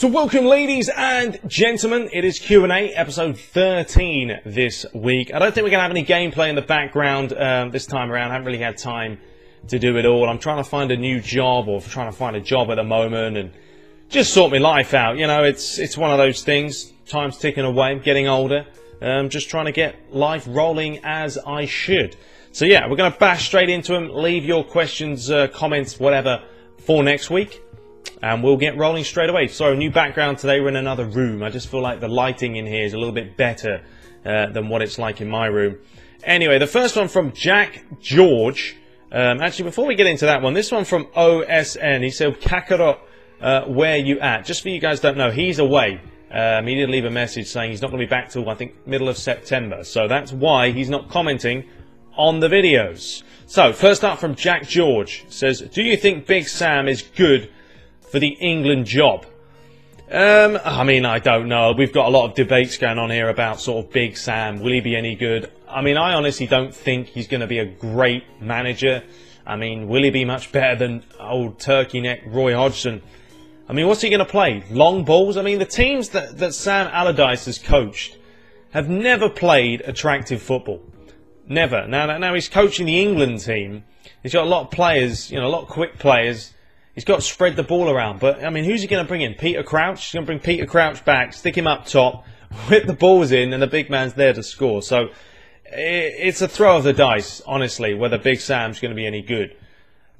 So welcome, ladies and gentlemen. It is Q&A, episode 13 this week. I don't think we're going to have any gameplay in the background this time around. I haven't really had time to do it all. I'm trying to find a new job, or trying to find a job at the moment, and just sort my life out. You know, it's one of those things. Time's ticking away. I'm getting older. Just trying to get life rolling as I should. So yeah, we're going to bash straight into them. Leave your questions, comments, whatever, for next week. And we'll get rolling straight away. So, new background today. We're in another room. I just feel like the lighting in here is a little bit better than what it's like in my room. Anyway, the first one from Jack George. Actually, before we get into that one, this one from OSN. He said, Kakarot, where you at? Just for you guys don't know, he's away. He did leave a message saying he's not going to be back till, I think, middle of September. So that's why he's not commenting on the videos. So, first up from Jack George. Says, do you think Big Sam is good for the England job? I mean, I don't know. We've got a lot of debates going on here about sort of Big Sam. Will he be any good? I mean, I honestly don't think he's going to be a great manager. I mean, will he be much better than old turkey neck Roy Hodgson? I mean, what's he going to play? Long balls? I mean, the teams that Sam Allardyce has coached have never played attractive football. Never. Now he's coaching the England team. He's got a lot of players, you know, a lot of quick players. He's got to spread the ball around. But, I mean, who's he going to bring in? Peter Crouch? He's going to bring Peter Crouch back, stick him up top, whip the balls in, and the big man's there to score. So, it's a throw of the dice, honestly, whether Big Sam's going to be any good.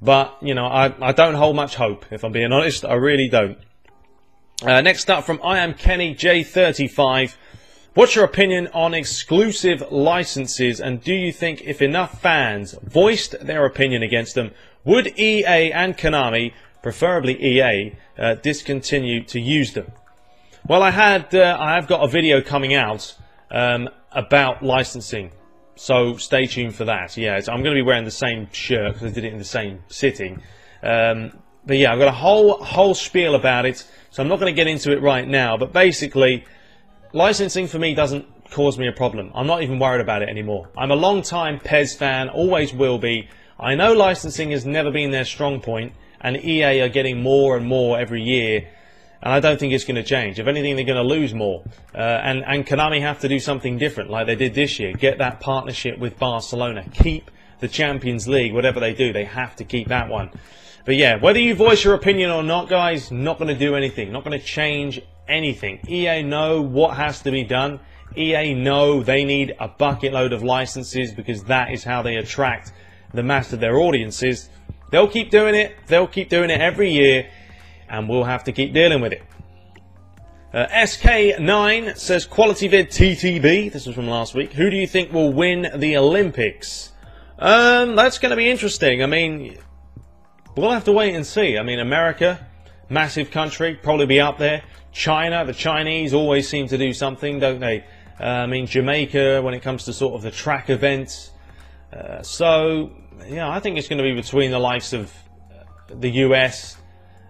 But, you know, I don't hold much hope, if I'm being honest. I really don't. Next up from I Am Kenny J35. What's your opinion on exclusive licenses, and do you think if enough fans voiced their opinion against them, would EA and Konami, preferably EA, discontinue to use them? Well, I have got a video coming out about licensing, so stay tuned for that. Yeah, so I'm going to be wearing the same shirt because I did it in the same sitting. But yeah, I've got a whole spiel about it, so I'm not going to get into it right now. But basically, licensing for me doesn't cause me a problem. I'm not even worried about it anymore. I'm a long-time PES fan, always will be. I know licensing has never been their strong point, and EA are getting more and more every year, and I don't think it's going to change. If anything, they're going to lose more. And Konami have to do something different, like they did this year. Get that partnership with Barcelona. Keep the Champions League. Whatever they do, they have to keep that one. But yeah, whether you voice your opinion or not, guys, not going to do anything. Not going to change anything. EA know what has to be done. EA know they need a bucket load of licenses because that is how they attract the mass of their audiences. They'll keep doing it. They'll keep doing it every year, and we'll have to keep dealing with it. SK9 says, Quality Vid TTB. This was from last week. Who do you think will win the Olympics? That's going to be interesting. I mean, we'll have to wait and see. I mean, America, massive country, probably be up there. China, the Chinese always seem to do something, don't they? I mean, Jamaica, when it comes to sort of the track events. So, yeah, I think it's going to be between the likes of the US,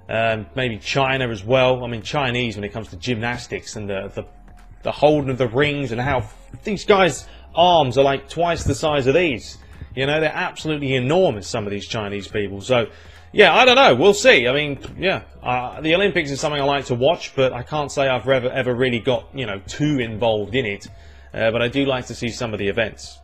maybe China as well. I mean, Chinese when it comes to gymnastics and the holding of the rings and how these guys' arms are like twice the size of these. You know, they're absolutely enormous, some of these Chinese people. So, yeah, I don't know. We'll see. I mean, yeah, the Olympics is something I like to watch, but I can't say I've ever really got, you know, too involved in it. But I do like to see some of the events.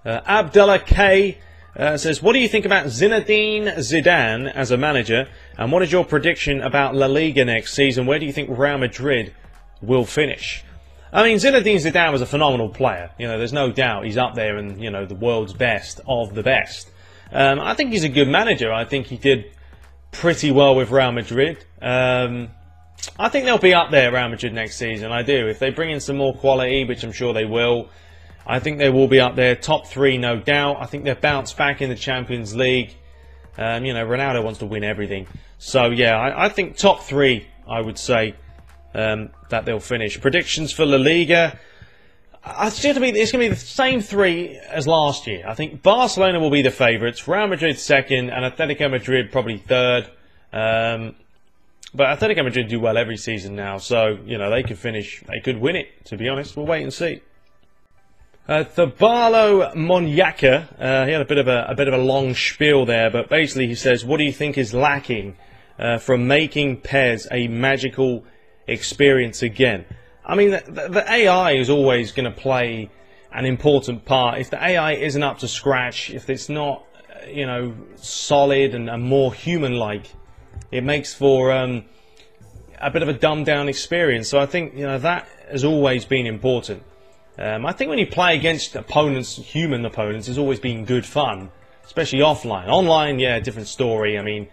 Abdullah K says, what do you think about Zinedine Zidane as a manager, and what is your prediction about La Liga next season? Where do you think Real Madrid will finish? I mean, Zinedine Zidane was a phenomenal player. You know, there's no doubt he's up there and, you know, the world's best of the best. I think he's a good manager. I think he did pretty well with Real Madrid. I think they'll be up there, Real Madrid, next season. I do. If they bring in some more quality, which I'm sure they will, I think they will be up there. Top three, no doubt. I think they'll bounce back in the Champions League. You know, Ronaldo wants to win everything. So, yeah, I think top three, I would say, that they'll finish. Predictions for La Liga. It's going to be the same three as last year. I think Barcelona will be the favourites, Real Madrid second, and Atletico Madrid probably third. But Atletico Madrid do well every season now, so, you know, they could finish, they could win it, to be honest. We'll wait and see. Thabalo Monyaka, he had a bit of a long spiel there, but basically he says, what do you think is lacking from making PES a magical experience again. I mean, the AI is always going to play an important part. If the AI isn't up to scratch, if it's not, you know, solid and more human-like, it makes for a bit of a dumbed-down experience. So I think, you know, that has always been important. I think when you play against opponents, human opponents, it's always been good fun, especially offline. Online, yeah, different story. I mean,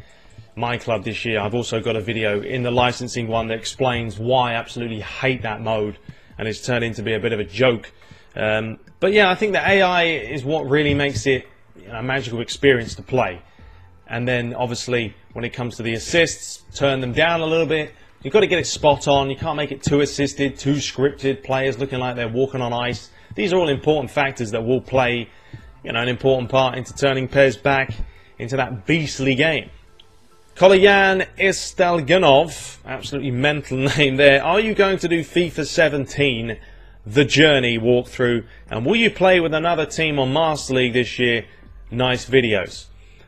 my club this year, I've also got a video in the licensing one that explains why I absolutely hate that mode, and it's turned into be a bit of a joke. But yeah, I think the AI is what really makes it a magical experience to play. And then obviously when it comes to the assists, turn them down a little bit. You've got to get it spot on. You can't make it too assisted, too scripted, players looking like they're walking on ice. These are all important factors that will play, you know, an important part into turning PES back into that beastly game. Koloyan Istelganov, absolutely mental name there. Are you going to do FIFA 17, The Journey walkthrough? And will you play with another team on Master League this year? Nice videos.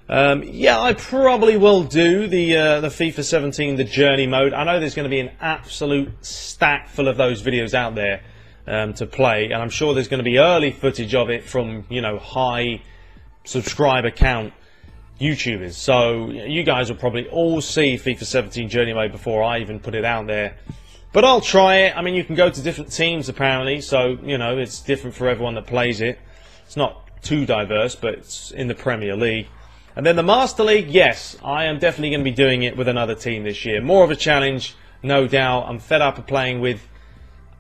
Yeah, I probably will do the FIFA 17, The Journey mode. I know there's going to be an absolute stack full of those videos out there to play. And I'm sure there's going to be early footage of it from, you know, high subscriber count YouTubers. So you guys will probably all see FIFA 17 Journey Mode before I even put it out there. But I'll try it. I mean, you can go to different teams apparently, so, you know, it's different for everyone that plays it. It's not too diverse, but it's in the Premier League. And then the Master League, yes, I am definitely going to be doing it with another team this year. More of a challenge, no doubt. I'm fed up of playing with...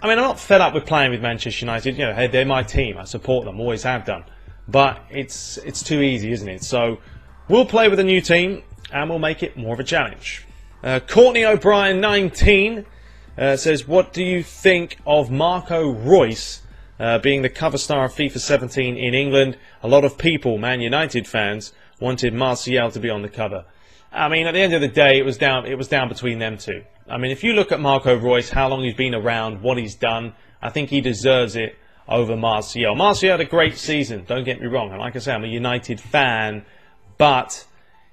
I mean, I'm not fed up with playing with Manchester United. You know, hey, they're my team. I support them, always have done. But it's too easy, isn't it? So we'll play with a new team, and we'll make it more of a challenge. Courtney O'Brien, 19, says, what do you think of Marco Reus being the cover star of FIFA 17 in England? A lot of people, Man United fans, wanted Martial to be on the cover. I mean, at the end of the day, it was down between them two. I mean, if you look at Marco Reus, how long he's been around, what he's done, I think he deserves it over Martial. Martial had a great season, don't get me wrong. And like I say, I'm a United fan, but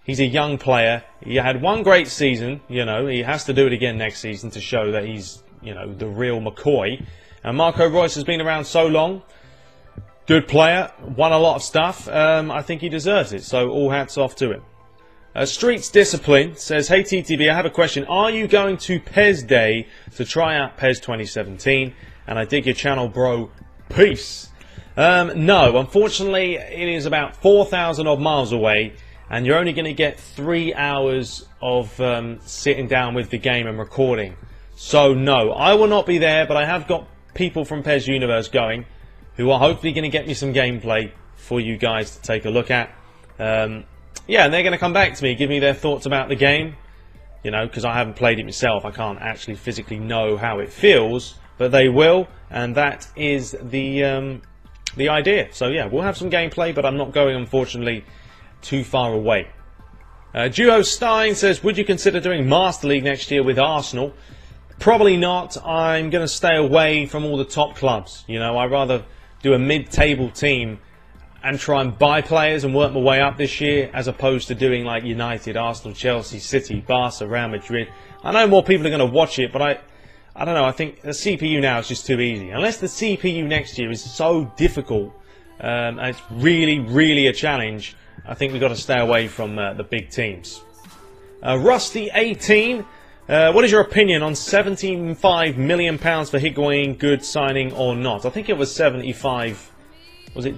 he's a young player. He had one great season, you know, he has to do it again next season to show that he's, you know, the real McCoy. And Marco Reus has been around so long, good player, won a lot of stuff. I think he deserves it, so all hats off to him. Streets Discipline says, hey TTB, I have a question. Are you going to PES Day to try out PES 2017? And I dig your channel, bro. Peace. No, unfortunately, it is about 4,000 odd miles away, and you're only going to get 3 hours of sitting down with the game and recording. So no, I will not be there, but I have got people from PES Universe going, who are hopefully going to get me some gameplay for you guys to take a look at. Yeah, and they're going to come back to me, give me their thoughts about the game. You know, because I haven't played it myself, I can't actually physically know how it feels, but they will, and that is the idea. So yeah, we'll have some gameplay, but I'm not going, unfortunately, too far away. Duo Stein says, would you consider doing Master League next year with Arsenal? Probably not. I'm going to stay away from all the top clubs. You know, I'd rather do a mid-table team and try and buy players and work my way up this year, as opposed to doing like United, Arsenal, Chelsea, City, Barca, Real Madrid. I know more people are going to watch it, but I don't know, I think the CPU now is just too easy. Unless the CPU next year is so difficult, and it's really, really a challenge, I think we've got to stay away from the big teams. Rusty18, what is your opinion on £75 million for Higuain, good signing or not? I think it was 75, was it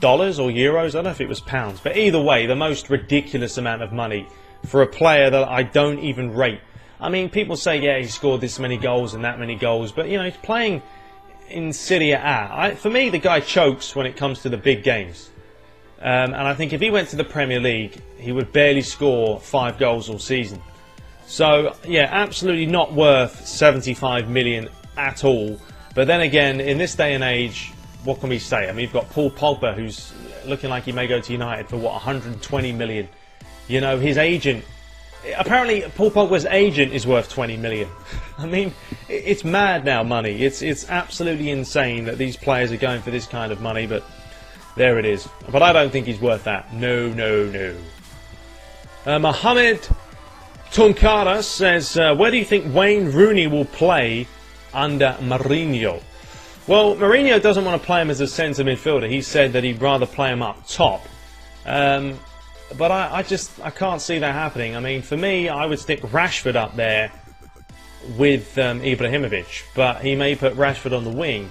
dollars or euros? I don't know if it was pounds. But either way, the most ridiculous amount of money for a player that I don't even rate. I mean, people say, yeah, he scored this many goals and that many goals, but, you know, he's playing in Serie A. For me, the guy chokes when it comes to the big games. And I think if he went to the Premier League, he would barely score 5 goals all season. So, yeah, absolutely not worth 75 million at all. But then again, in this day and age, what can we say? I mean, you've got Paul Pogba, who's looking like he may go to United for, what, 120 million. You know, his agent... Apparently, Paul Pogba's agent is worth 20 million. I mean, it's mad now, money. It's absolutely insane that these players are going for this kind of money, but there it is. But I don't think he's worth that. No, no, no. Mohammed Tunkara says, where do you think Wayne Rooney will play under Mourinho? Well, Mourinho doesn't want to play him as a centre midfielder. He said that he'd rather play him up top. But I can't see that happening. I mean, for me, I would stick Rashford up there with Ibrahimovic, but he may put Rashford on the wing.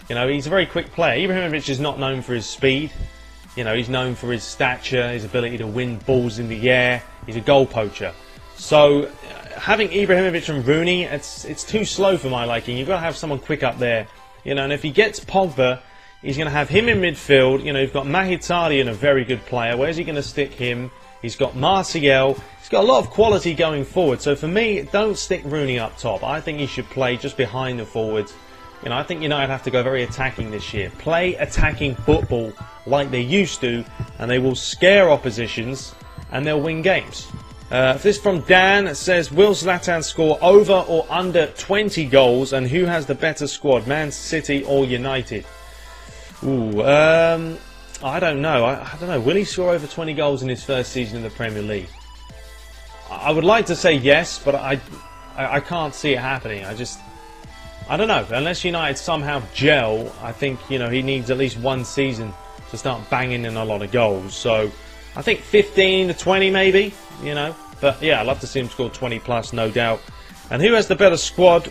You know, he's a very quick player. Ibrahimovic is not known for his speed. You know, he's known for his stature, his ability to win balls in the air. He's a goal poacher. So, having Ibrahimovic and Rooney, it's too slow for my liking. You've got to have someone quick up there. You know, and if he gets Pogba, he's going to have him in midfield. You know, you've got Mkhitaryan, a very good player. Where's he going to stick him? He's got Martial. He's got a lot of quality going forward. So for me, don't stick Rooney up top. I think he should play just behind the forwards. You know, I think United have to go very attacking this year. Play attacking football like they used to, and they will scare oppositions, and they'll win games. This from Dan. It says, will Zlatan score over or under 20 goals, and who has the better squad, Man City or United? Ooh, I don't know. I don't know. Will he score over 20 goals in his first season in the Premier League? I would like to say yes, but I can't see it happening. I don't know. Unless United somehow gel, I think, you know, he needs at least one season to start banging in a lot of goals. So I think 15 to 20 maybe, you know. But yeah, I'd love to see him score 20 plus, no doubt. And who has the better squad,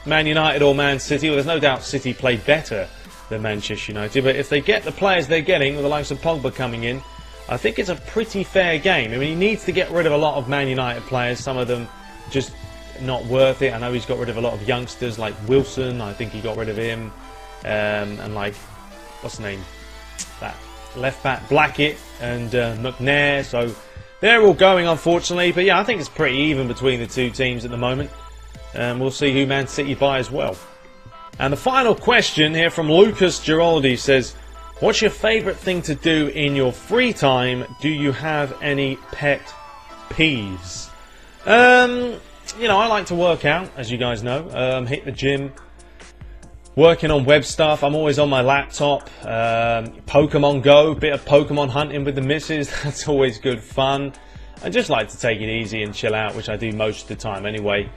Man United or Man City? Well, there's no doubt City play better than Manchester United. But if they get the players they're getting, with the likes of Pogba coming in, I think it's a pretty fair game. I mean, he needs to get rid of a lot of Man United players. Some of them just not worth it. I know he's got rid of a lot of youngsters like Wilson. I think he got rid of him. And like, what's the name? That left back, Blackett and McNair. So they're all going, unfortunately. But yeah, I think it's pretty even between the two teams at the moment. And we'll see who Man City buy as well. And the final question here from Lucas Giraldi says, what's your favourite thing to do in your free time? Do you have any pet peeves? You know, I like to work out, as you guys know. Hit the gym. Working on web stuff. I'm always on my laptop. Pokemon Go. Bit of Pokemon hunting with the missus. That's always good fun. I just like to take it easy and chill out, which I do most of the time anyway.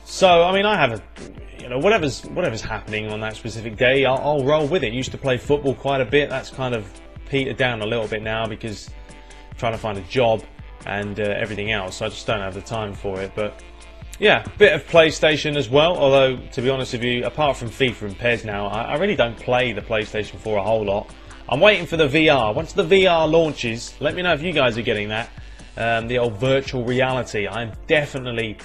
So, I mean, I have you know, whatever's happening on that specific day, I'll roll with it. Used to play football quite a bit. That's kind of petered down a little bit now because I'm trying to find a job and everything else. So I just don't have the time for it. But yeah, bit of PlayStation as well. Although, to be honest with you, apart from FIFA and PES now, I really don't play the PlayStation 4 a whole lot. I'm waiting for the VR. Once the VR launches, let me know if you guys are getting that. The old virtual reality. I'm definitely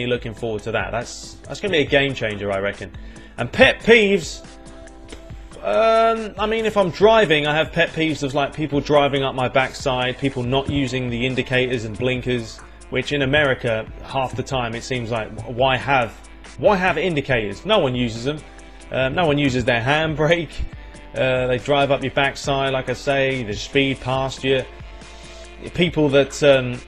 looking forward to that. That's going to be a game changer, I reckon. And pet peeves, I mean, if I'm driving, I have pet peeves of like people driving up my backside, people not using the indicators and blinkers, which in America half the time it seems like why have indicators? No one uses them. No one uses their handbrake. They drive up your backside, like I say, they speed past you. People that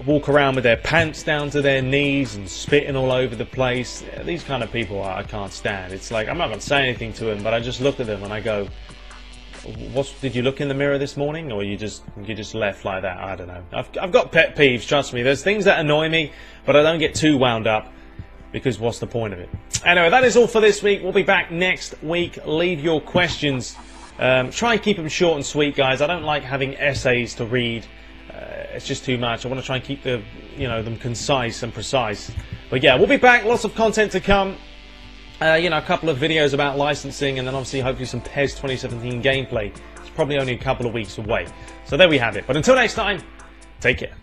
walk around with their pants down to their knees and spitting all over the place. These kind of people I can't stand. It's like, I'm not going to say anything to them, but I just look at them and I go, did you look in the mirror this morning, or you just left like that? I don't know. I've got pet peeves, trust me. There's things that annoy me, but I don't get too wound up, because what's the point of it? Anyway, that is all for this week. We'll be back next week. Leave your questions. Try and keep them short and sweet, guys. I don't like having essays to read. It's just too much. I want to try and keep them concise and precise. But yeah, we'll be back. Lots of content to come. A couple of videos about licensing, and then obviously hopefully some PES 2017 gameplay. It's probably only a couple of weeks away. So there we have it. But until next time, take care.